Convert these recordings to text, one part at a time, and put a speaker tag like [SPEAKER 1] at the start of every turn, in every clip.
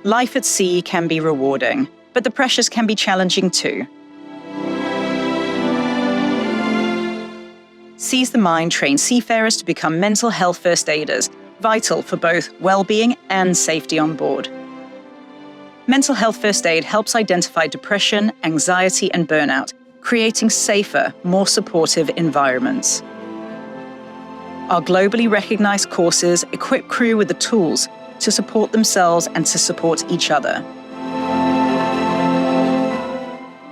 [SPEAKER 1] Life at sea can be rewarding, but the pressures can be challenging too. Seize the Mind trains seafarers to become mental health first aiders, vital for both well-being and safety on board. Mental health first aid helps identify depression, anxiety, and burnout, creating safer, more supportive environments. Our globally recognized courses equip crew with the tools to support themselves and to support each other.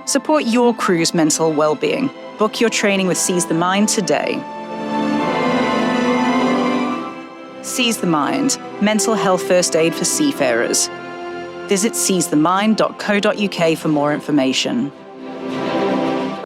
[SPEAKER 1] Support your crew's mental well-being. Book your training with Seize the Mind today. Seize the Mind, mental health first aid for seafarers. Visit seizethemind.co.uk for more information.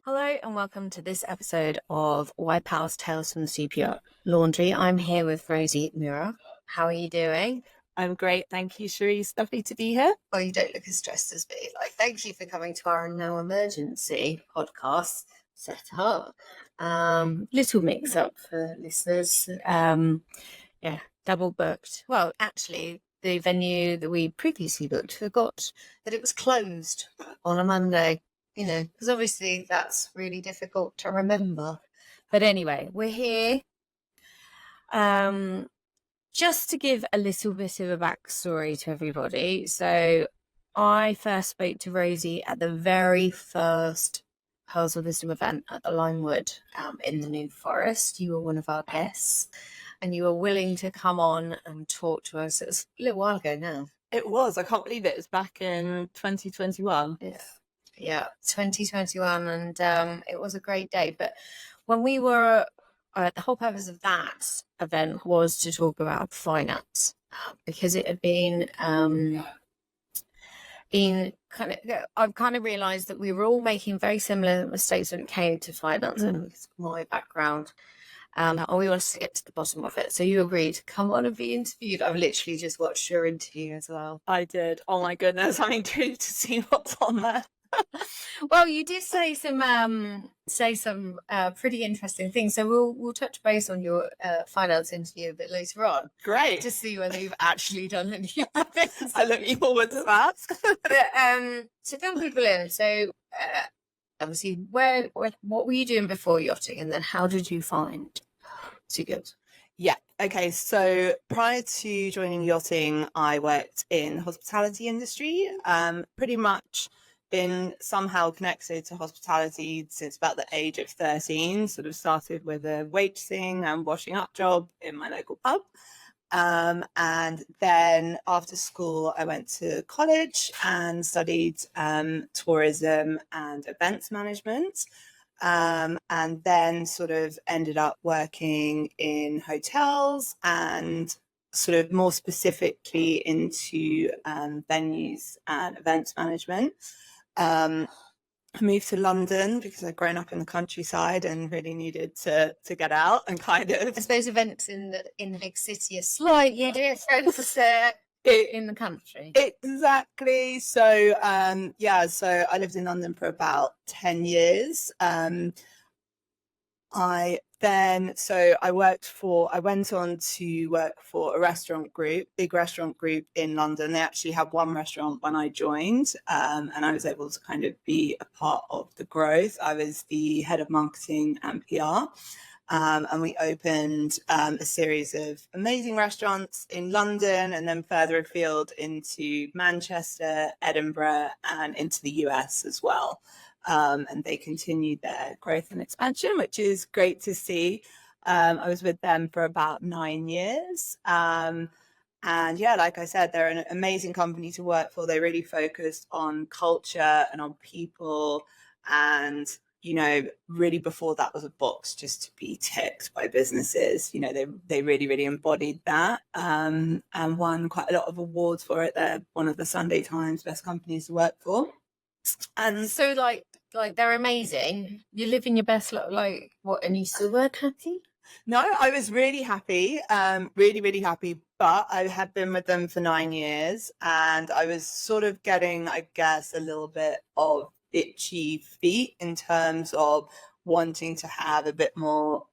[SPEAKER 2] Hello and welcome to this episode of Wipe House Tales from the Superyacht Laundry. I'm here with Rosie Mira. How are you doing?
[SPEAKER 3] I'm great, thank you, Cherise. Lovely to be here.
[SPEAKER 2] Well, you don't look as stressed as me. Thank you for coming to our Now Emergency podcast set up. Little mix up for listeners. Double booked. Well, actually, the venue that we previously booked forgot that it was closed on a Monday. Because obviously that's really difficult to remember. But anyway, we're here. Just to give a little bit of a backstory to everybody. So I first spoke to Rosie at the very first Pearls of Wisdom event at the Limewood in the New Forest. You were one of our guests and you were willing to come on and talk to us. It was a little while ago now.
[SPEAKER 3] It was. I can't believe it. It was back in 2021.
[SPEAKER 2] Yeah, 2021. And it was a great day. But when we were... the whole purpose of that event was to talk about finance because it had been I've kind of realised that we were all making very similar mistakes when it came to finance and my background. And we wanted to get to the bottom of it. So you agreed to come on and be interviewed. I've literally just watched your interview as well.
[SPEAKER 3] I did. Oh my goodness. I'm intrigued to see what's on there.
[SPEAKER 2] Well, you did say some pretty interesting things, so we'll touch base on your finance interview a bit later on.
[SPEAKER 3] Great,
[SPEAKER 2] to see whether you've actually done any of it.
[SPEAKER 3] I look forward to that.
[SPEAKER 2] But, to fill people in, so obviously, what were you doing before yachting, and then how did you find Superyacht?
[SPEAKER 3] Yeah. Okay. So prior to joining yachting, I worked in the hospitality industry. Pretty much been somehow connected to hospitality since about the age of 13. Sort of started with a waitressing and washing up job in my local pub. And then after school, I went to college and studied tourism and events management. And then sort of ended up working in hotels and sort of more specifically into venues and events management. I moved to London because I'd grown up in the countryside and really needed to get out and kind of...
[SPEAKER 2] I suppose events in the big city are slightly different in the country.
[SPEAKER 3] Exactly. So, so I lived in London for about 10 years. I went on to work for a restaurant group, big restaurant group in London. They actually had one restaurant when I joined, and I was able to kind of be a part of the growth. I was the head of marketing and PR, and we opened a series of amazing restaurants in London and then further afield into Manchester, Edinburgh, and into the US as well. And they continued their growth and expansion, which is great to see. I was with them for about 9 years. And yeah, like I said, they're an amazing company to work for. They really focused on culture and on people. And, really before that was a box just to be ticked by businesses. They really, really embodied that and won quite a lot of awards for it. They're one of the Sunday Times best companies to work for.
[SPEAKER 2] And so like they're amazing. You're living your best life, and you still work happy?
[SPEAKER 3] No, I was really happy, really, really happy. But I had been with them for 9 years and I was sort of getting, I guess, a little bit of itchy feet in terms of wanting to have a bit more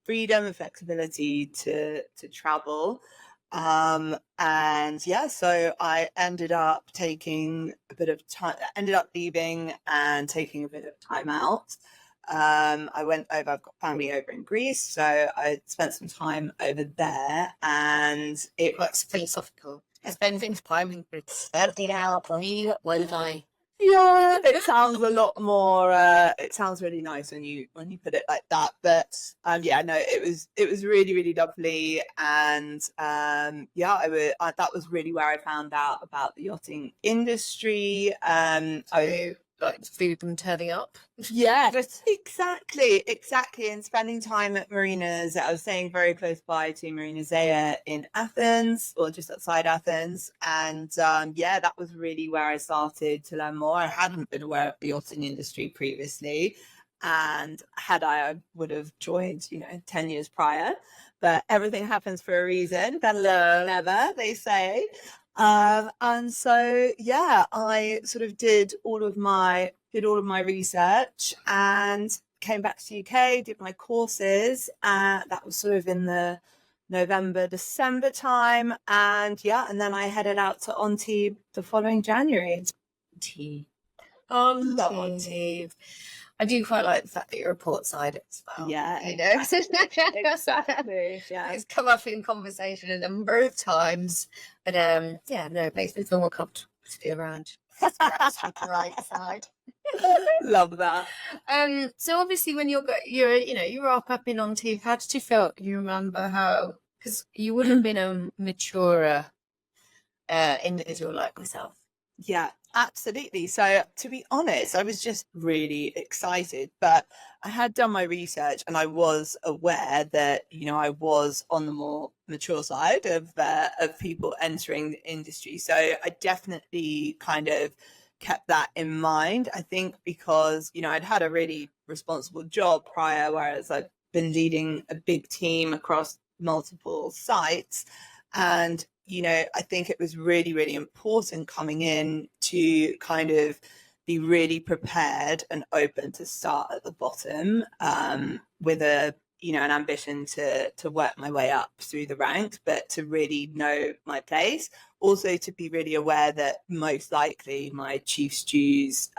[SPEAKER 3] freedom and flexibility to travel. And yeah, so I ended up taking a bit of time, ended up leaving and taking a bit of time out. I went over, I've got family over in Greece, so I spent some time over there, and it
[SPEAKER 2] Quite philosophical. Spending time in starting out for me when I
[SPEAKER 3] yeah, it sounds a lot more it sounds really nice when you put it like that, but yeah, no, it was really, really lovely. And yeah, that was really where I found out about the yachting industry. I
[SPEAKER 2] like food them turning up.
[SPEAKER 3] Yeah, exactly. And spending time at marinas. I was staying very close by to Marina Zaya in Athens, or just outside Athens. And yeah, that was really where I started to learn more. I hadn't been aware of the yachting industry previously. And had I would have joined, 10 years prior. But everything happens for a reason. Better than never, they say. And so, yeah, I sort of did all of my research and came back to the UK, did my courses. That was sort of in the November, December time. And yeah, and then I headed out to Antibes the following January.
[SPEAKER 2] Antibes. I do quite like the fact that you're a port-side as well.
[SPEAKER 3] Yeah,
[SPEAKER 2] exactly.
[SPEAKER 3] Yeah,
[SPEAKER 2] It's come up in conversation a number of times, but yeah, no, it makes me feel more comfortable to be around. Right side.
[SPEAKER 3] Love that.
[SPEAKER 2] So obviously, when you were up in Antibes, how did you feel? You remember how? Because you wouldn't have been a maturer individual like myself.
[SPEAKER 3] Yeah, absolutely. So to be honest, I was just really excited, but I had done my research and I was aware that, I was on the more mature side of people entering the industry. So I definitely kind of kept that in mind. I think because, I'd had a really responsible job prior, whereas I've been leading a big team across multiple sites. And I think it was really, really important coming in to kind of be really prepared and open to start at the bottom, with an ambition to work my way up through the ranks, but to really know my place. Also to be really aware that most likely my chief stews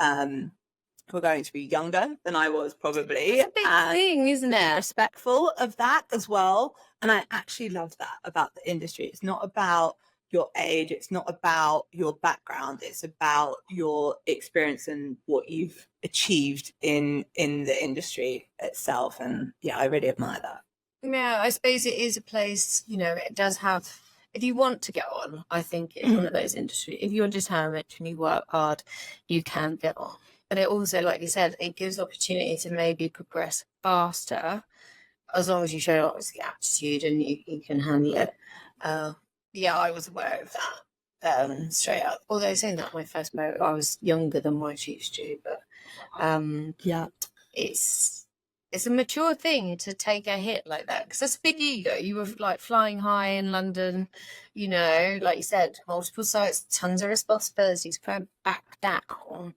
[SPEAKER 3] were going to be younger than I was probably.
[SPEAKER 2] It's a big thing, isn't it?
[SPEAKER 3] Respectful of that as well. And I actually love that about the industry. It's not about your age, it's not about your background, it's about your experience and what you've achieved in the industry itself. And yeah, I really admire that.
[SPEAKER 2] Yeah, I suppose it is a place, it does have, if you want to get on, I think it's one of those industries. If you're determined and you work hard, you can get on. But it also, like you said, it gives opportunity to maybe progress faster, as long as you show obviously attitude and you can handle it. Yeah, I was aware of that straight up. Although saying that, my first boat, I was younger than my chief stew, but
[SPEAKER 3] yeah,
[SPEAKER 2] it's a mature thing to take a hit like that, because that's a big ego. You were like flying high in London, like you said, multiple sites, tons of responsibilities, put back down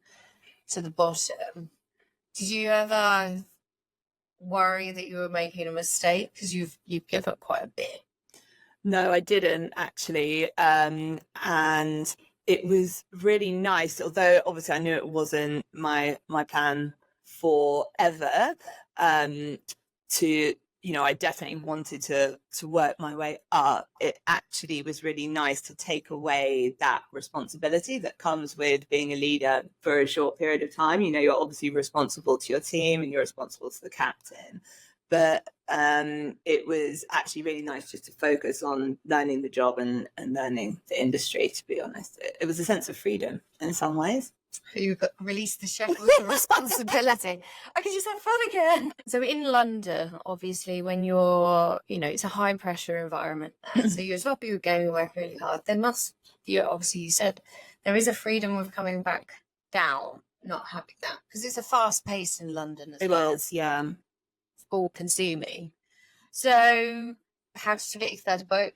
[SPEAKER 2] to the bottom. Did you ever worry that you were making a mistake, because you've given up quite a bit?
[SPEAKER 3] No, I didn't actually. And it was really nice, although obviously I knew it wasn't my plan forever, to I definitely wanted to work my way up. It actually was really nice to take away that responsibility that comes with being a leader for a short period of time. You're obviously responsible to your team and you're responsible to the captain, but it was actually really nice just to focus on learning the job and learning the industry, to be honest. It was a sense of freedom in some ways.
[SPEAKER 2] You released the shackles of responsibility. I could just have fun again. So in London, obviously, when you're, it's a high pressure environment. So you're top of your game, you work really hard. You said there is a freedom of coming back down, not having that, because it's a fast pace in London as well.
[SPEAKER 3] It was, yeah.
[SPEAKER 2] All consuming. So how did you get your third boat?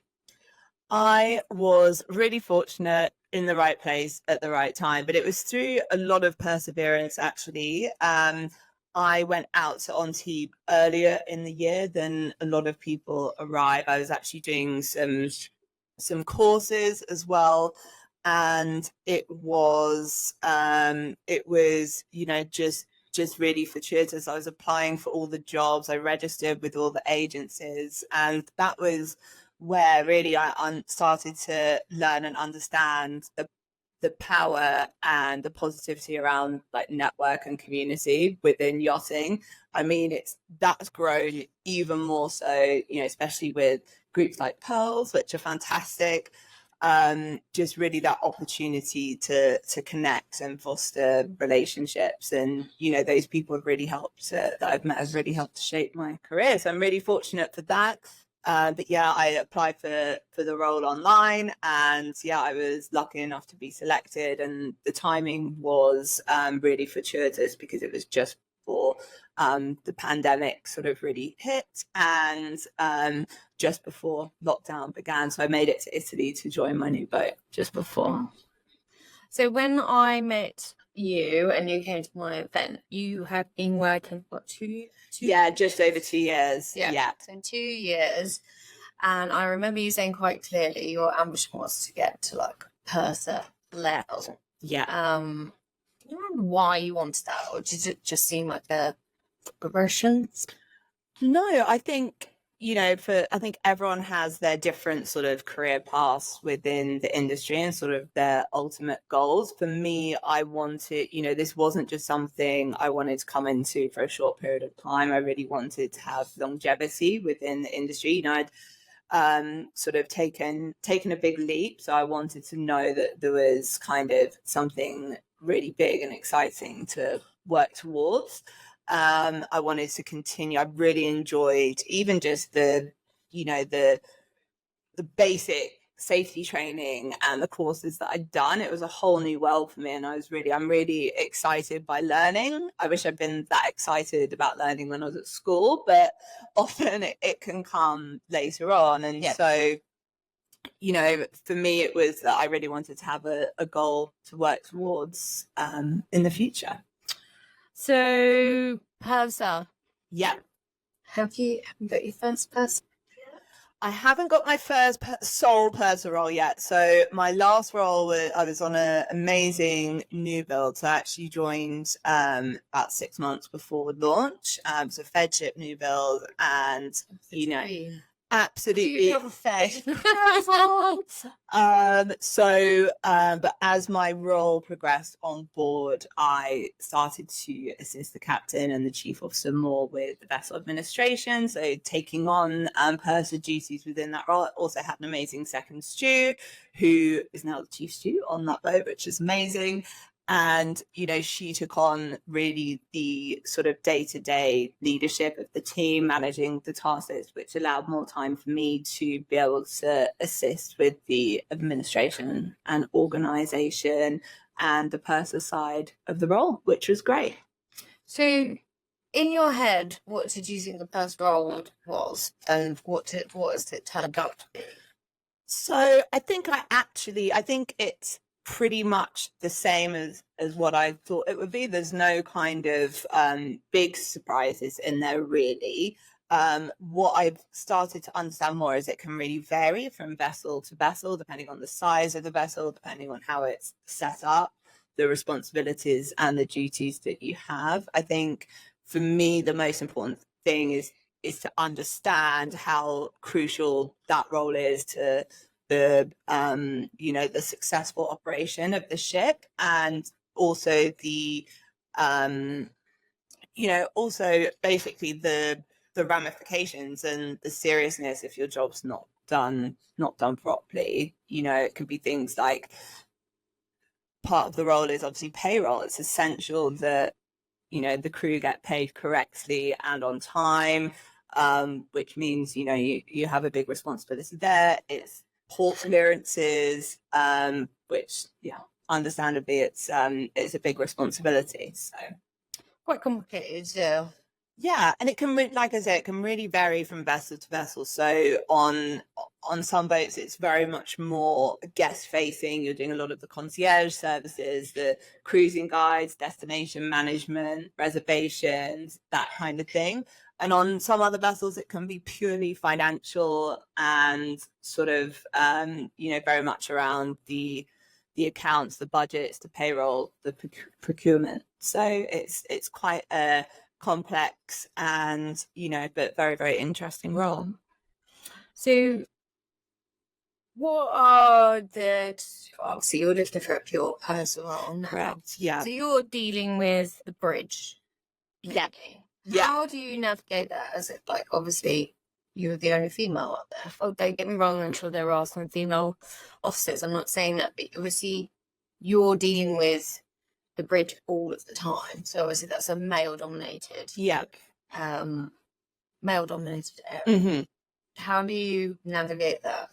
[SPEAKER 3] I was really fortunate in the right place at the right time, but it was through a lot of perseverance, actually. I went out to Antibes earlier in the year than a lot of people arrive. I was actually doing some some courses as well. And it was just really fortuitous. I was applying for all the jobs. I registered with all the agencies, and that was where really I started to learn and understand the power and the positivity around like network and community within yachting. I mean, that's grown even more so, especially with groups like Pearls, which are fantastic. Just really that opportunity to connect and foster relationships, and those people have really helped that I've met have really helped to shape my career. So I'm really fortunate for that. But yeah, I applied for the role online, and yeah, I was lucky enough to be selected, and the timing was really fortuitous because it was just before the pandemic sort of really hit, and just before lockdown began. So I made it to Italy to join my new boat just before.
[SPEAKER 2] So when I met you and you came to my event, you had been working for two
[SPEAKER 3] Yeah, just over 2 years. Yeah.
[SPEAKER 2] So 2 years. And I remember you saying quite clearly your ambition was to get to like purser level.
[SPEAKER 3] Yeah.
[SPEAKER 2] Do you remember why you wanted that, or did it just seem like a progression?
[SPEAKER 3] No, I think, I think everyone has their different sort of career paths within the industry and sort of their ultimate goals. For me, I wanted, this wasn't just something I wanted to come into for a short period of time. I really wanted to have longevity within the industry. I'd sort of taken a big leap. So I wanted to know that there was kind of something really big and exciting to work towards. I wanted to continue. I really enjoyed even just the basic safety training and the courses that I'd done. It was a whole new world for me, and I'm really excited by learning. I wish I'd been that excited about learning when I was at school, but often it can come later on. And so, for me, it was that I really wanted to have a goal to work towards in the future.
[SPEAKER 2] So, purser.
[SPEAKER 3] Yeah.
[SPEAKER 2] Have you got your first purser?
[SPEAKER 3] I haven't got my first sole purser role yet. So my last role I was on an amazing new build. So I actually joined about 6 months before launch. So Fedship new build, and absolutely. But as my role progressed on board, I started to assist the captain and the chief officer more with the vessel administration. So taking on purser duties within that role. I also had an amazing second stew who is now the chief stew on that boat, which is amazing. And, she took on really the sort of day-to-day leadership of the team, managing the task list, which allowed more time for me to be able to assist with the administration and organisation and the purser side of the role, which was great.
[SPEAKER 2] So in your head, what did you think the purser role was, and what has it turned out to be?
[SPEAKER 3] So I think it's pretty much the same as what I thought it would be. There's no kind of big surprises in there, really. What I've started to understand more is it can really vary from vessel to vessel, depending on the size of the vessel, depending on how it's set up, the responsibilities and the duties that you have. I think for me, the most important thing is to understand how crucial that role is to the the successful operation of the ship, and also the also basically the ramifications and the seriousness if your job's not done properly. It could be things like, part of the role is obviously payroll. It's essential that the crew get paid correctly and on time, which means you have a big responsibility there. It's port clearances, which understandably it's a big responsibility. So
[SPEAKER 2] Quite complicated,
[SPEAKER 3] yeah, and it can, like I said, it can really vary from vessel to vessel. So on some boats, it's very much more guest facing. You're doing a lot of the concierge services, the cruising guides, destination management, reservations, that kind of thing. And on some other vessels, it can be purely financial and sort of, very much around the accounts, the budgets, the payroll, the procurement. So it's quite a complex and, but very, very interesting role.
[SPEAKER 2] So what are obviously you're looking for a pure personal now.
[SPEAKER 3] Correct. Yeah.
[SPEAKER 2] So you're dealing with the bridge.
[SPEAKER 3] Yeah.
[SPEAKER 2] How do you navigate that? Is it like, obviously you're the only female up there? Oh, don't get me wrong, I'm sure there are some female officers. I'm not saying that, but obviously you're dealing with the bridge all of the time. So obviously that's a male-dominated.
[SPEAKER 3] Yeah.
[SPEAKER 2] Male-dominated area.
[SPEAKER 3] Mm-hmm.
[SPEAKER 2] How do you navigate that?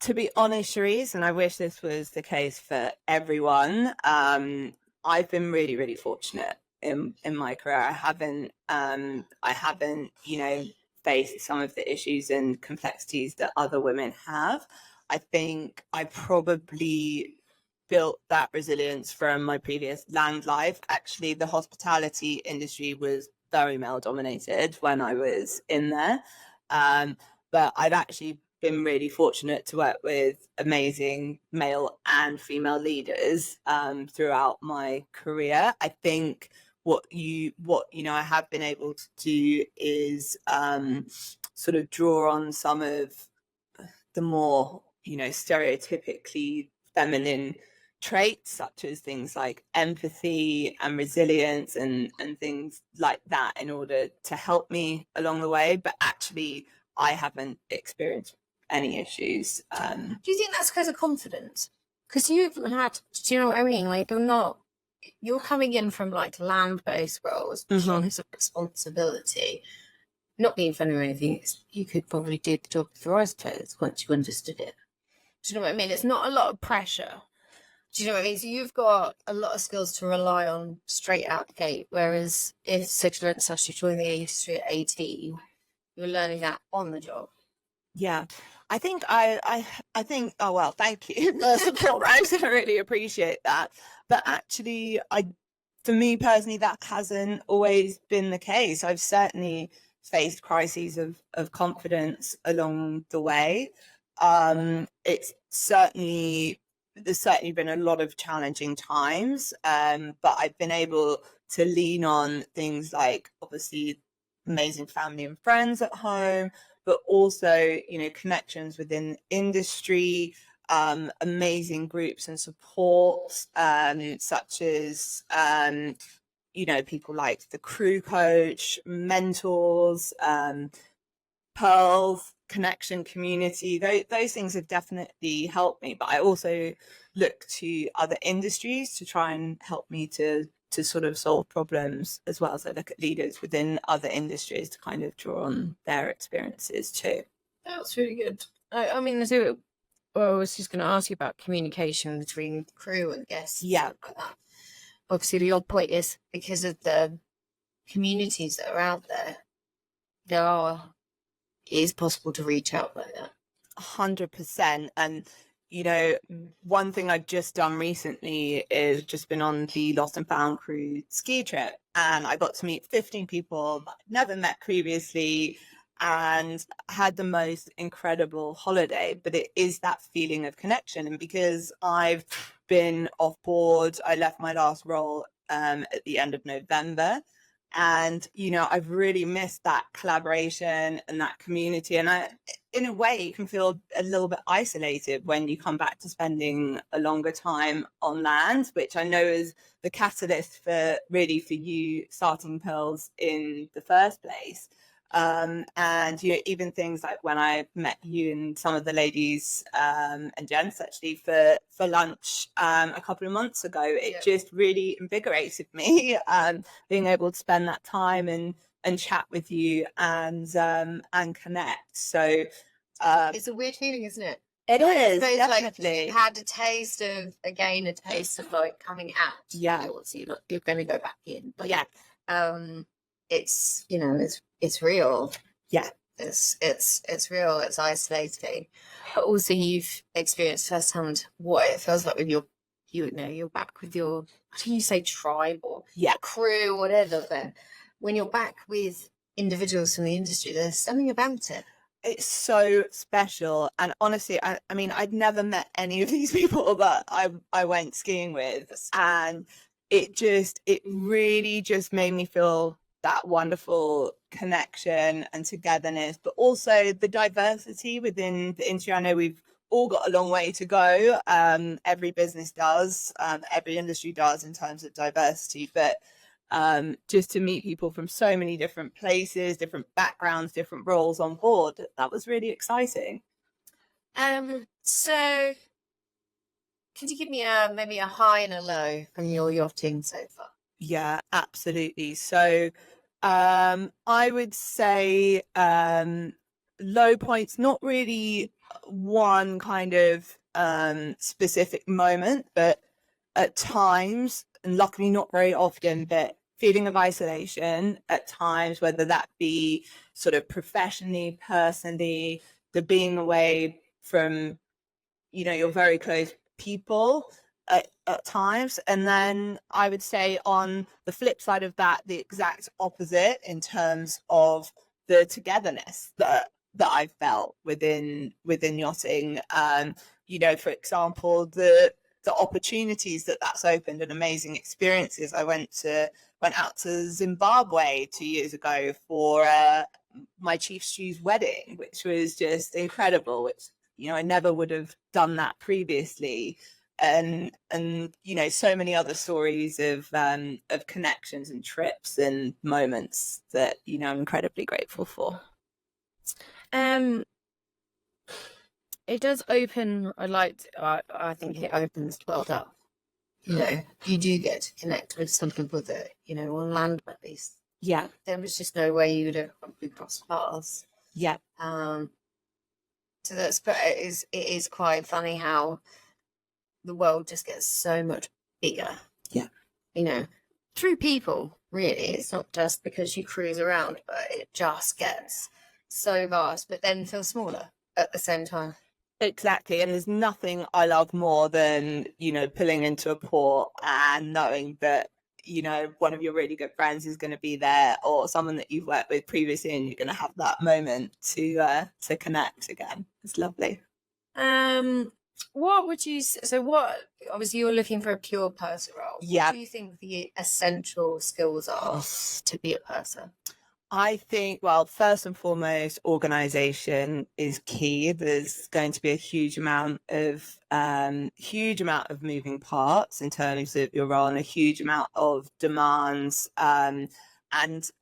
[SPEAKER 3] To be honest, Cherise, and I wish this was the case for everyone, I've been really, really fortunate in my career. I haven't, faced some of the issues and complexities that other women have. I think I probably built that resilience from my previous land life. Actually, the hospitality industry was very male dominated when I was in there. But I've actually been really fortunate to work with amazing male and female leaders throughout my career. I think what I have been able to do is sort of draw on some of the more stereotypically feminine traits, such as things like empathy and resilience and things like that, in order to help me along the way. But actually, I haven't experienced any issues.
[SPEAKER 2] Do you think that's because of confidence? Because you've had, do you know what I mean? Like, you're coming in from like land-based roles, tons of responsibility. Not being funny or anything, you could probably do the job with your eyes closed once you understood it. Do you know what I mean? It's not a lot of pressure. Do you know what I mean? So you've got a lot of skills to rely on straight out the gate. Whereas if, say, for instance, you join the industry at 18, you're learning that on the job.
[SPEAKER 3] Yeah, I think I think. Oh well, thank you. I really appreciate that. But actually, for me personally, that hasn't always been the case. I've certainly faced crises of confidence along the way. There's certainly been a lot of challenging times, but I've been able to lean on things like, obviously, amazing family and friends at home, but also, connections within industry, amazing groups and supports, such as, people like the crew coach, mentors, Pearls, connection, community. Those things have definitely helped me. But I also look to other industries to try and help me to sort of solve problems as well. So I look at leaders within other industries to kind of draw on their experiences too.
[SPEAKER 2] That's really good. I mean, I was just going to ask you about communication between crew and guests.
[SPEAKER 3] Yeah.
[SPEAKER 2] Obviously, the odd point is, because of the communities that are out there, it is possible to reach out like that.
[SPEAKER 3] 100%. And one thing I've just done recently is just been on the Lost and Found crew ski trip, and I got to meet 15 people that I'd never met previously, and had the most incredible holiday. But it is that feeling of connection. And because I've been off board, I left my last role at the end of November. And, I've really missed that collaboration and that community. And in a way, you can feel a little bit isolated when you come back to spending a longer time on land, which I know is the catalyst for you starting Pearls in the first place. And even things like when I met you and some of the ladies and gents actually for lunch a couple of months ago, it just really invigorated me, being able to spend that time and chat with you and connect. So
[SPEAKER 2] it's a weird feeling, isn't it?
[SPEAKER 3] It is,
[SPEAKER 2] so
[SPEAKER 3] definitely.
[SPEAKER 2] Like, had a taste of like coming out.
[SPEAKER 3] Yeah.
[SPEAKER 2] So you're going to go back in. But it's it's real.
[SPEAKER 3] Yeah.
[SPEAKER 2] It's real. It's isolating. But also, you've experienced firsthand what it feels like when you're back with your, how do you say, tribe or crew, whatever. But when you're back with individuals from the industry. There's something about it.
[SPEAKER 3] It's so special. And honestly, I mean, I'd never met any of these people that I went skiing with. And it really just made me feel that wonderful connection and togetherness, but also the diversity within the industry. I know we've all got a long way to go. Every business does, every industry does in terms of diversity, but just to meet people from so many different places, different backgrounds, different roles on board, that was really exciting.
[SPEAKER 2] So could you give me maybe a high and a low from your yachting so far?
[SPEAKER 3] Yeah, absolutely. So I would say low points, not really one kind of specific moment, but at times, and luckily not very often, but feeling of isolation at times, whether that be sort of professionally, personally, the being away from, your very close people at times. And then I would say on the flip side of that, the exact opposite in terms of the togetherness that I felt within yachting. For example, the opportunities that's opened and amazing experiences. I went out to Zimbabwe 2 years ago for my chief stew's wedding, which was just incredible, which I never would have done that previously. And so many other stories of connections and trips and moments that I'm incredibly grateful for.
[SPEAKER 2] It does open. I think it opens well up. You do get to connect with some people that on land at least.
[SPEAKER 3] Yeah,
[SPEAKER 2] there was just no way you would have probably crossed paths.
[SPEAKER 3] Yeah.
[SPEAKER 2] So it is quite funny how the world just gets so much bigger.
[SPEAKER 3] Yeah.
[SPEAKER 2] Through people, really. It's not just because you cruise around, but it just gets so vast, but then feels smaller at the same time.
[SPEAKER 3] Exactly. And there's nothing I love more than, pulling into a port and knowing that, one of your really good friends is going to be there, or someone that you've worked with previously, and you're going to have that moment to connect again. It's lovely.
[SPEAKER 2] What would you obviously you're looking for a pure purser role.
[SPEAKER 3] Yeah.
[SPEAKER 2] What do you think the essential skills are to be a purser?
[SPEAKER 3] I think, well, first and foremost, organisation is key. There's going to be a huge amount of moving parts in terms of your role, and a huge amount of demands and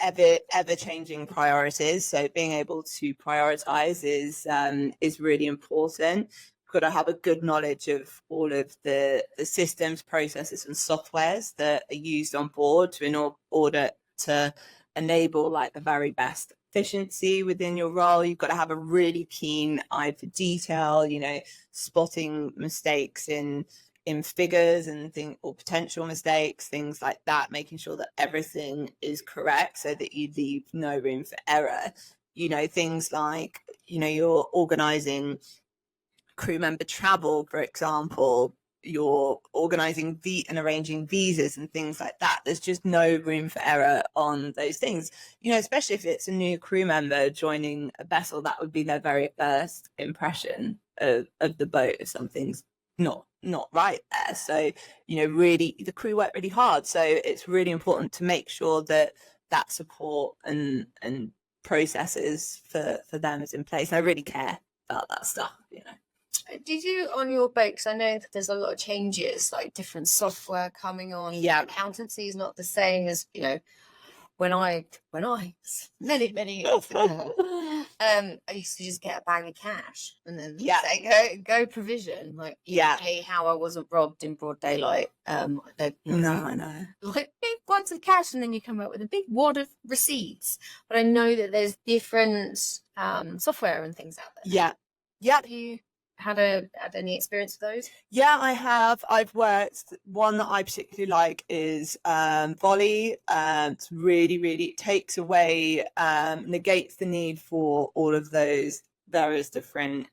[SPEAKER 3] ever changing priorities. So being able to prioritise is really important. You've got to have a good knowledge of all of the systems, processes, and softwares that are used on board in order to enable the very best efficiency within your role. You've got to have a really keen eye for detail, spotting mistakes in figures and or potential mistakes, things like that, making sure that everything is correct so that you leave no room for error. Things like, you're organizing crew member travel, for example, you're organizing and arranging visas and things like that. There's just no room for error on those things, especially if it's a new crew member joining a vessel. That would be their very first impression of the boat if something's not right there. So, really the crew work really hard. So it's really important to make sure that support and processes for them is in place. And I really care about that stuff,
[SPEAKER 2] Did you on your boat, because I know that there's a lot of changes, like different software coming on.
[SPEAKER 3] Yeah.
[SPEAKER 2] Accountancy is not the same as, when I many years ago, I used to just get a bag of cash and then say, go provision. Pay how I wasn't robbed in broad daylight.
[SPEAKER 3] No, I know.
[SPEAKER 2] Like big wads of cash, and then you come up with a big wad of receipts. But I know that there's different software and things out there.
[SPEAKER 3] Yeah.
[SPEAKER 2] Have you had any experience with those?
[SPEAKER 3] Yeah, I have. I've worked. One that I particularly like is Volley. It's really, really takes away, negates the need for all of those various different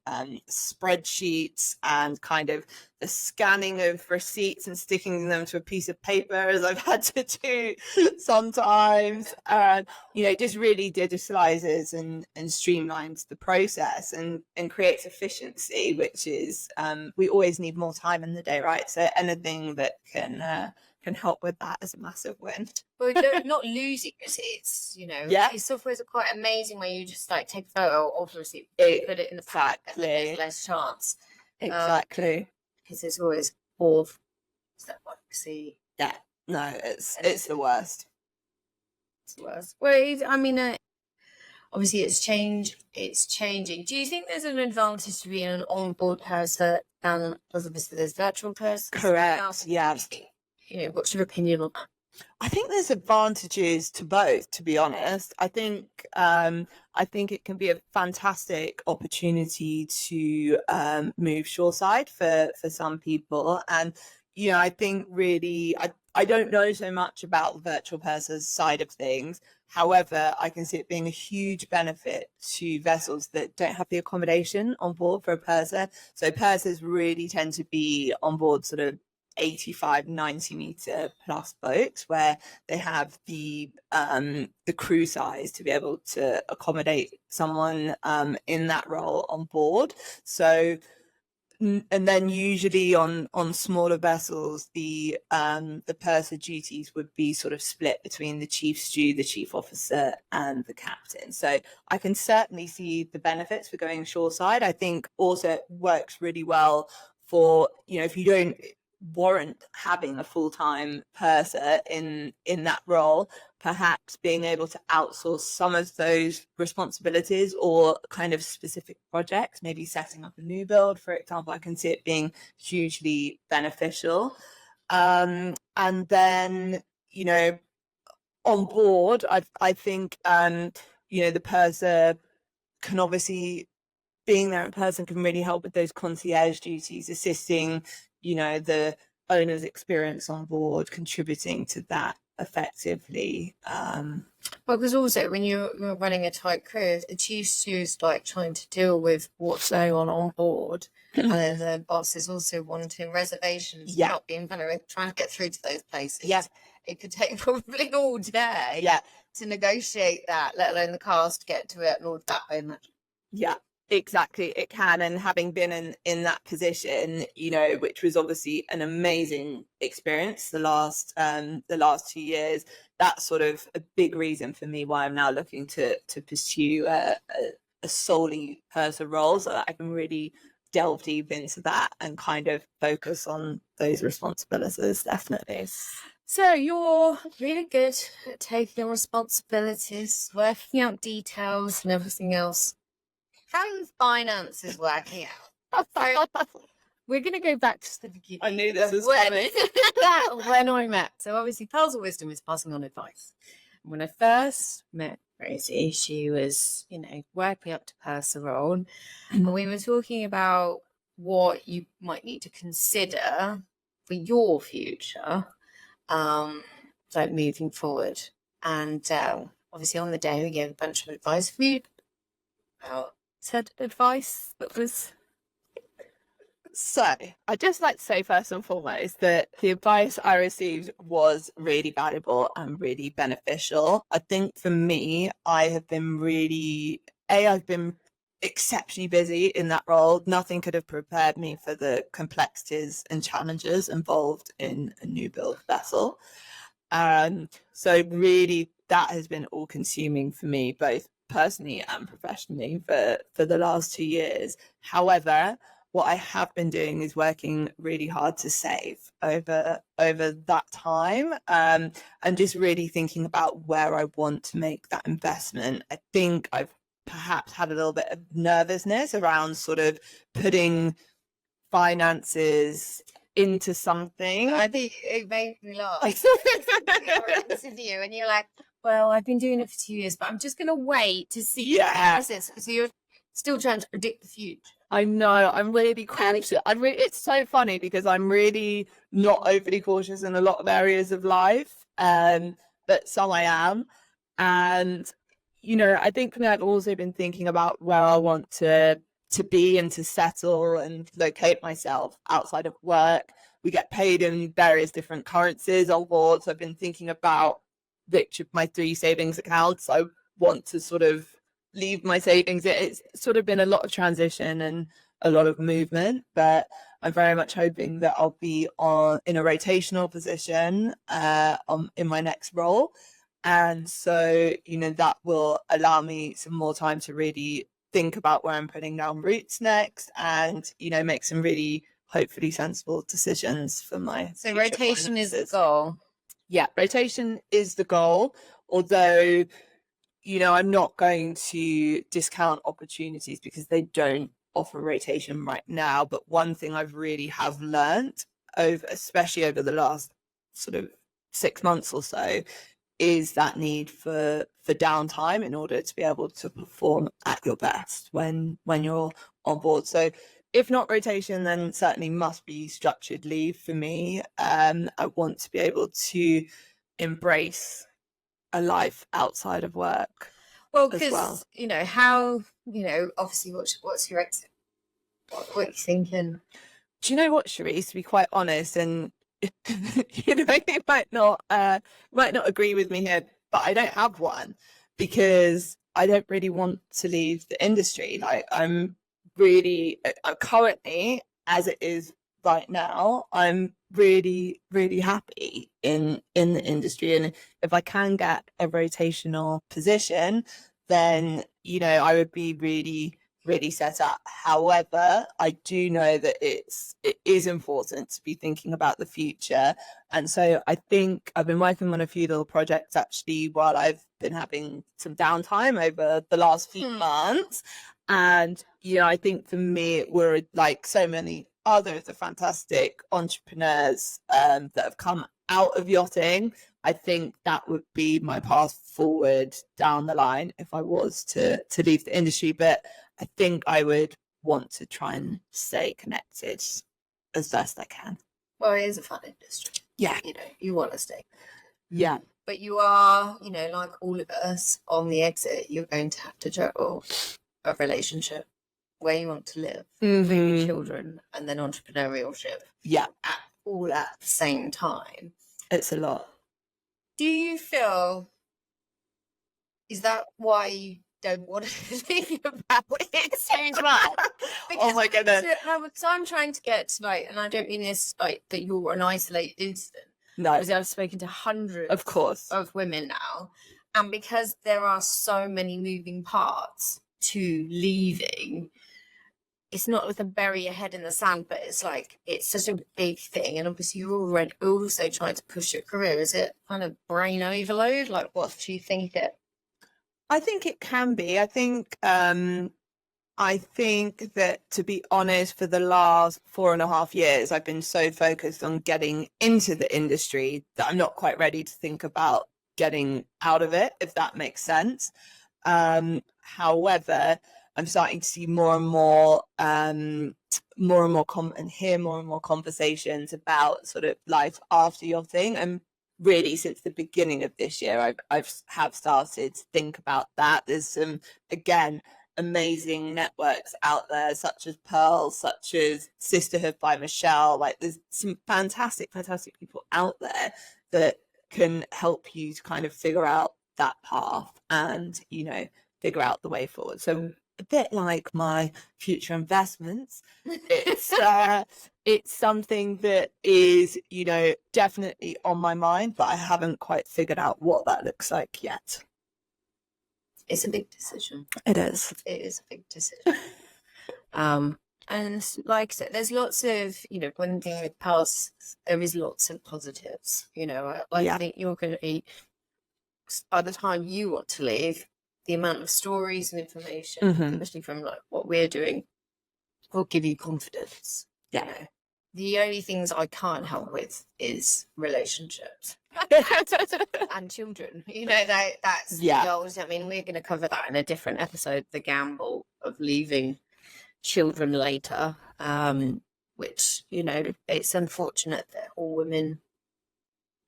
[SPEAKER 3] spreadsheets and kind of the scanning of receipts and sticking them to a piece of paper, as I've had to do sometimes, and just really digitalizes and streamlines the process and creates efficiency, which is we always need more time in the day, right? So anything that can help with that is a massive win.
[SPEAKER 2] Well, not losing receipts,
[SPEAKER 3] Yeah.
[SPEAKER 2] These softwares are quite amazing where you just like take a photo of the receipt, put it in the pack, and then there's less chance.
[SPEAKER 3] Exactly.
[SPEAKER 2] Because there's always fourth step one receipt.
[SPEAKER 3] Yeah. No, it's the worst.
[SPEAKER 2] It's the worst. Well, I mean, obviously it's changing. Do you think there's an advantage to being an onboard person and obviously there's virtual persons?
[SPEAKER 3] Correct. Yeah.
[SPEAKER 2] What's your opinion on that?
[SPEAKER 3] I think there's advantages to both, to be honest. I think it can be a fantastic opportunity to move shoreside for some people. And, I think really, I don't know so much about the virtual purser's side of things. However, I can see it being a huge benefit to vessels that don't have the accommodation on board for a purser. So pursers really tend to be on board sort of 85, 90 meter plus boats where they have the crew size to be able to accommodate someone in that role on board. So, and then usually on smaller vessels, the purser duties would be sort of split between the chief stew, the chief officer, and the captain. So I can certainly see the benefits for going shoreside. I think also it works really well for, if you don't warrant having a full-time purser in that role, perhaps being able to outsource some of those responsibilities or kind of specific projects, maybe setting up a new build, for example. I can see it being hugely beneficial. And then, on board, I think, the purser can obviously, being there in person can really help with those concierge duties, assisting the owner's experience on board, contributing to that effectively.
[SPEAKER 2] Well, because also when you're running a tight crew, the chief stew's like trying to deal with what's going on board, and then the boss is also wanting reservations, not being trying to get through to those places.
[SPEAKER 3] Yeah,
[SPEAKER 2] it could take probably all day.
[SPEAKER 3] Yeah,
[SPEAKER 2] to negotiate that, let alone the cars to get to it and all that way much.
[SPEAKER 3] Yeah. Exactly, it can. And having been in that position, which was obviously an amazing experience the last 2 years, that's sort of a big reason for me why I'm now looking to pursue a solely purser role, so that I can really delve deep into that and kind of focus on those responsibilities. Definitely.
[SPEAKER 2] So you're really good at taking responsibilities, working out details and everything else. How are finances working out? We're going to go back to the beginning.
[SPEAKER 3] I knew this was coming.
[SPEAKER 2] When I met. So obviously, Pearls of Wisdom is passing on advice. When I first met Rosie, she was, working up to purser role. And we were talking about what you might need to consider for your future, like moving forward. And obviously on the day, we gave a bunch of advice for you. Said advice that was...
[SPEAKER 3] So I'd just like to say first and foremost that the advice I received was really valuable and really beneficial. I think for me, I've been exceptionally busy in that role. Nothing could have prepared me for the complexities and challenges involved in a new build vessel. So really that has been all consuming for me, both personally and professionally for the last 2 years. However, what I have been doing is working really hard to save over that time, and just really thinking about where I want to make that investment. I think I've perhaps had a little bit of nervousness around sort of putting finances into something.
[SPEAKER 2] I think it made me laugh. Interview, and you're like, well, I've been doing it for 2 years, but I'm just going to wait to see.
[SPEAKER 3] Yeah.
[SPEAKER 2] So you're still trying to predict the future.
[SPEAKER 3] I know. I'm really cautious. It's so funny because I'm really not overly cautious in a lot of areas of life, but some I am. And I think for me, I've also been thinking about where I want to be and to settle and locate myself outside of work. We get paid in various different currencies on board. So I've been thinking about which of my 3 savings accounts I want to sort of leave my savings. It's sort of been a lot of transition and a lot of movement, but I'm very much hoping that I'll be in a rotational position in my next role. And so, that will allow me some more time to really think about where I'm putting down roots next and, make some really hopefully sensible decisions for my
[SPEAKER 2] So
[SPEAKER 3] future
[SPEAKER 2] rotation
[SPEAKER 3] finances.
[SPEAKER 2] is the goal.
[SPEAKER 3] Yeah, rotation is the goal, although, I'm not going to discount opportunities because they don't offer rotation right now. But one thing I've really have learned especially over the last sort of 6 months or so, is that need for downtime in order to be able to perform at your best when you're on board. So if not rotation, then certainly must be structured leave for me. I want to be able to embrace a life outside of work.
[SPEAKER 2] Well, because obviously, what's your exit? What are you thinking?
[SPEAKER 3] Do you know what, Cherise? To be quite honest, and you might not agree with me here, but I don't have one because I don't really want to leave the industry. Like I'm currently, as it is right now, I'm really, really happy in the industry. And if I can get a rotational position, then, I would be really, really set up. However, I do know that it is important to be thinking about the future. And so I think I've been working on a few little projects actually while I've been having some downtime over the last few months. And, I think for me, we're like so many others, the fantastic entrepreneurs that have come out of yachting. I think that would be my path forward down the line if I was to leave the industry. But I think I would want to try and stay connected as best I can.
[SPEAKER 2] Well, it is a fun industry.
[SPEAKER 3] Yeah.
[SPEAKER 2] You want to stay.
[SPEAKER 3] Yeah.
[SPEAKER 2] But you are, like all of us on the exit, you're going to have to juggle a relationship, where you want to live, with your children, and then entrepreneurship.
[SPEAKER 3] Yeah.
[SPEAKER 2] All at the same time.
[SPEAKER 3] It's a lot.
[SPEAKER 2] Do you feel, is that why you don't want to think about it so much?
[SPEAKER 3] Oh my goodness.
[SPEAKER 2] So I'm trying to get to and I don't mean this that you're an isolated incident.
[SPEAKER 3] No.
[SPEAKER 2] Because I've spoken to hundreds
[SPEAKER 3] of course
[SPEAKER 2] of women now. And because there are so many moving parts to leaving, it's not with a bury your head in the sand, but it's such a big thing. And obviously you're already also trying to push your career. Is it kind of brain overload? What do you think it?
[SPEAKER 3] I think it can be. I think that, to be honest, for the last 4.5 years, I've been so focused on getting into the industry that I'm not quite ready to think about getting out of it, if that makes sense. However, I'm starting to see more and more and hear more and more conversations about sort of life after yachting. And really, since the beginning of this year, I've started to think about that. There's some, again, amazing networks out there, such as Pearl, such as Sisterhood by Michelle. There's some fantastic people out there that can help you to kind of figure out that path and, figure out the way forward. So a bit like my future investments, it's something that is, definitely on my mind, but I haven't quite figured out what that looks like yet.
[SPEAKER 2] It's a big decision.
[SPEAKER 3] It is.
[SPEAKER 2] It is a big decision. And like I said, there's lots of, when the past, there is lots of positives. I think you're going to be, by the time you want to leave, the amount of stories and information, especially from what we're doing, will give you confidence.
[SPEAKER 3] Yeah.
[SPEAKER 2] The only things I can't help with is relationships and children. That's goals. I mean, we're going to cover that in a different episode, the gamble of leaving children later, which, it's unfortunate that all women,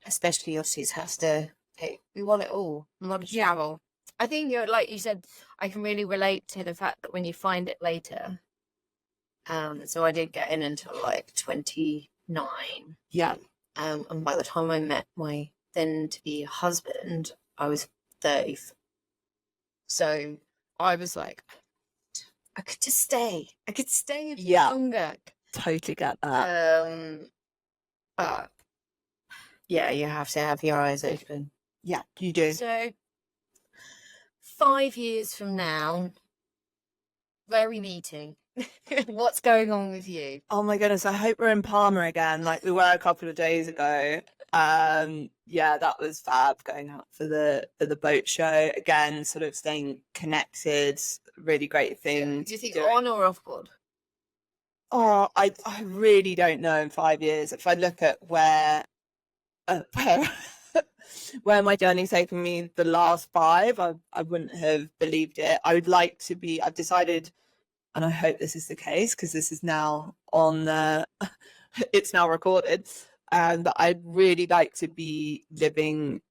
[SPEAKER 2] especially Aussies, has to take. We want it all. We want to travel. I think you're, like you said, I can really relate to the fact that when you find it later. So I didn't get in until like 29.
[SPEAKER 3] Yeah.
[SPEAKER 2] And by the time I met my then to be husband, I was 30. So I was like, I could just stay. I could stay a bit longer.
[SPEAKER 3] Totally get that.
[SPEAKER 2] But yeah, you have to have your eyes open.
[SPEAKER 3] Yeah, you do.
[SPEAKER 2] So 5 years from now, where are we meeting? What's going on with you?
[SPEAKER 3] Oh my goodness, I hope we're in Palma again, like we were a couple of days ago. Yeah, that was fab, going out for the boat show again, sort of staying connected. Really great thing.
[SPEAKER 2] Do you think on or off board?
[SPEAKER 3] Oh, I really don't know in 5 years. If I look at where where my journey's taken me the last 5, I wouldn't have believed it. I would like to be, I've decided, and I hope this is the case because this is now on it's now recorded, but I'd really like to be living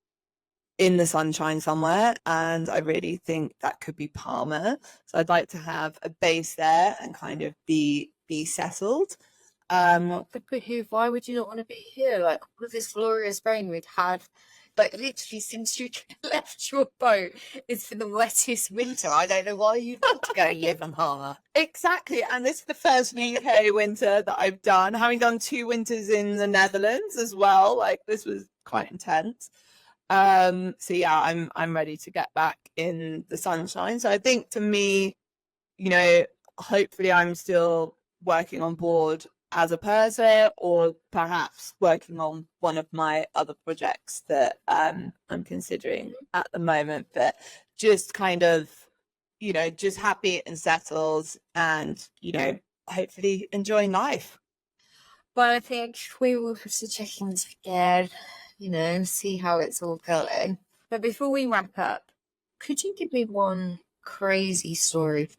[SPEAKER 3] in the sunshine somewhere, and I really think that could be Palma. So I'd like to have a base there and kind of be settled.
[SPEAKER 2] Why would you not want to be here? Like, with this glorious rain we'd had, like, literally since you left your boat, it's been the wettest winter. I don't know why you'd want to go live in Palma.
[SPEAKER 3] Exactly, and this is the first UK winter that I've done, having done 2 winters in the Netherlands as well. Like, this was quite intense. So yeah, I'm ready to get back in the sunshine. So I think for me, you know, hopefully I'm still working on board as a person, or perhaps working on one of my other projects that I'm considering at the moment, but just kind of, you know, just happy and settled and, you know, hopefully enjoying life.
[SPEAKER 2] But I think we will have to check in again, you know, see how it's all going. But before we wrap up, could you give me one crazy story?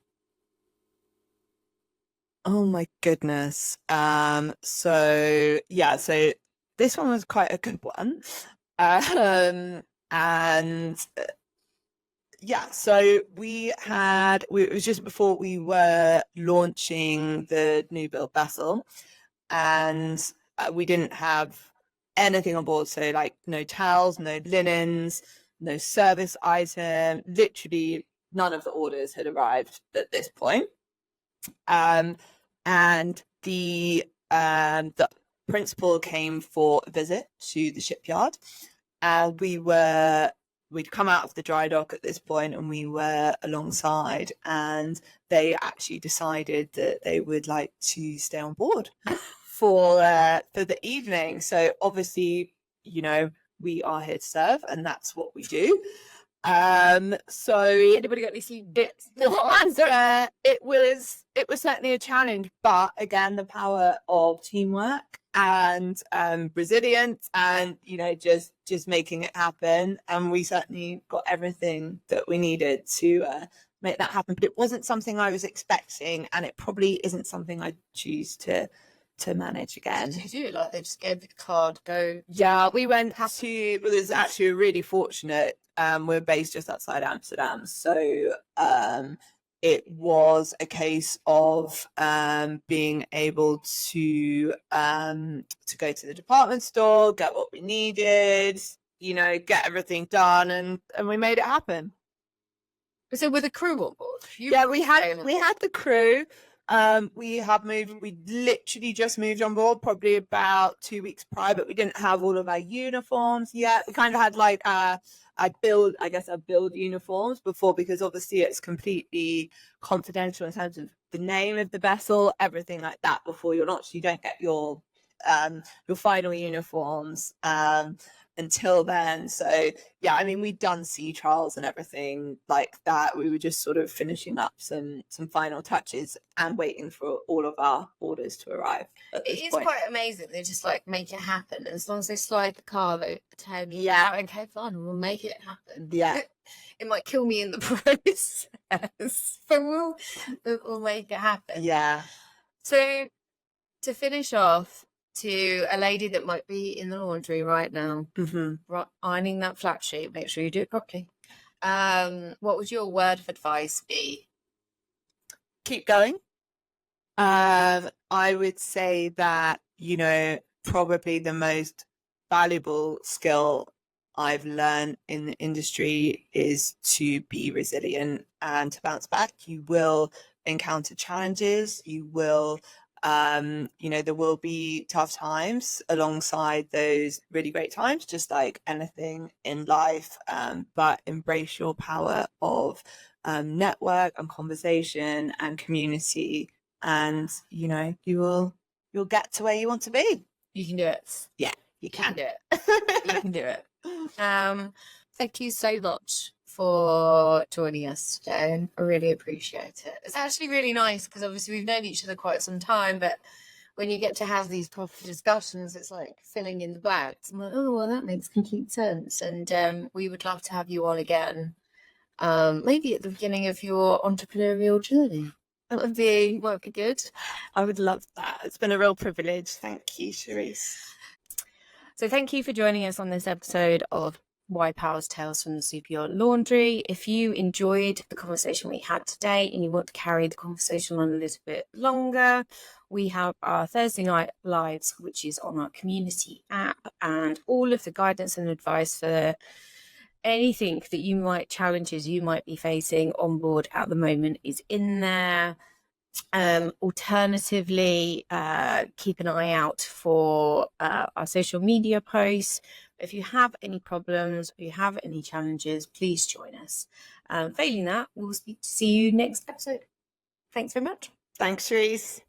[SPEAKER 3] Oh my goodness. So this one was quite a good one. And yeah, so it was just before we were launching the new build vessel, and we didn't have anything on board. So like no towels, no linens, no service item, literally none of the orders had arrived at this point. And the principal came for a visit to the shipyard, and we'd come out of the dry dock at this point, and we were alongside, and they actually decided that they would like to stay on board for the evening. So obviously, you know, we are here to serve, and that's what we do. So
[SPEAKER 2] Anybody got any sleep bits?
[SPEAKER 3] it was certainly a challenge, but again, the power of teamwork and resilience, and you know, just making it happen. And we certainly got everything that we needed to make that happen. But it wasn't something I was expecting, and it probably isn't something I'd choose to manage again.
[SPEAKER 2] Did you do it like they just gave the card, go?
[SPEAKER 3] Yeah, we went to, it was actually really fortunate. We're based just outside Amsterdam, so it was a case of being able to go to the department store, get what we needed, you know, get everything done, and we made it happen.
[SPEAKER 2] So with a crew on board?
[SPEAKER 3] We had the crew. We literally just moved on board probably about 2 weeks prior, but we didn't have all of our uniforms yet. We kind of had like our build uniforms before, because obviously it's completely confidential in terms of the name of the vessel, everything like that, before you don't get your final uniforms until then. So yeah, I mean, we'd done sea trials and everything like that. We were just sort of finishing up some final touches and waiting for all of our orders to arrive.
[SPEAKER 2] It is quite amazing. They just like make it happen. As long as they slide the car, they tell me, yeah, okay, fine, we'll make it happen.
[SPEAKER 3] Yeah.
[SPEAKER 2] It might kill me in the process, but we'll make it happen.
[SPEAKER 3] Yeah.
[SPEAKER 2] So to finish off, to a lady that might be in the laundry right now,
[SPEAKER 3] Mm-hmm.
[SPEAKER 2] ironing that flat sheet, make sure you do it properly. what would your word of advice be?
[SPEAKER 3] Keep going. I would say that, probably the most valuable skill I've learned in the industry is to be resilient and to bounce back. You will encounter challenges. You will, there will be tough times alongside those really great times, just like anything in life. But embrace your power of network and conversation and community, and you'll get to where you want to be.
[SPEAKER 2] You can do it.
[SPEAKER 3] Yeah, you can
[SPEAKER 2] do it. You can do it. Thank you so much for joining us today. I really appreciate it. It's actually really nice because obviously we've known each other quite some time, but when you get to have these proper discussions, it's like filling in the blanks. I'm like, oh, well, that makes complete sense. And we would love to have you on again, maybe at the beginning of your entrepreneurial journey. That would be good.
[SPEAKER 3] I would love that. It's been a real privilege. Thank you, Cherise.
[SPEAKER 2] So thank you for joining us on this episode of Why Powers Tales from the Superyacht Laundry. If you enjoyed the conversation we had today and you want to carry the conversation on a little bit longer, we have our Thursday night lives, which is on our community app, and all of the guidance and advice for anything that challenges you might be facing on board at the moment is in there. Alternatively, keep an eye out for our social media posts. If you have any problems or you have any challenges, please join us. Failing that, we'll see you next episode. Thanks very much.
[SPEAKER 3] Thanks, Cherise.